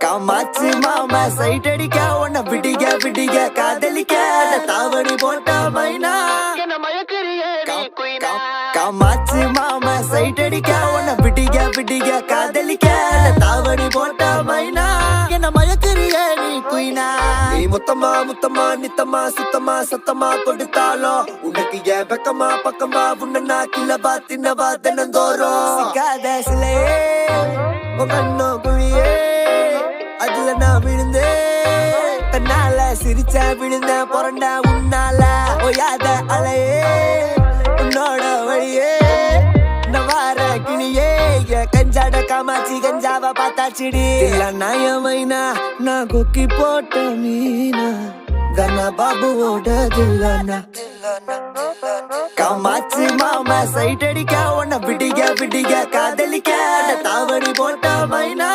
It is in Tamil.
காமாச்சு மாமா சைட் அடிக்க உன்ன விடிக விடிக காதலிக்க தாவணி போட்ட மைனா காமாச்சு மாமா சைட் அடிக்க உன்ன விடிக விடிக காதலிக்க தாவணி போட்ட மைனா என்ன மயக்கிறியே நீ குயினா நீ முத்தமா முத்தமா நித்தமா சுத்தமா சத்தமா கொடுத்தாலும் உனக்கு ஏன் பக்கமா பக்கமா உன்ன கிளவா தின்னவா தினந்தோறும் சிக்காத சிலையே கண்ணோ குழியே அதுல நான் விழுந்தேன் தன்னால சிரிச்ச விழுந்த பொறண்ட உன்னால ஓயாத அலையே உன்னோட வழியே நவார கிளியே கஞ்சாட காமாச்சி கஞ்சாவ பார்த்தாச்சிடி இல்ல நாயமைனா நான் கொக்கி போட்ட மீனா கண்ணா பாபுவோட தில்லனா காமாச்சு மாமா சைட் அடிக்க உன்ன விடிக விடிக காதலிக்க தாவணி போட்ட மைனா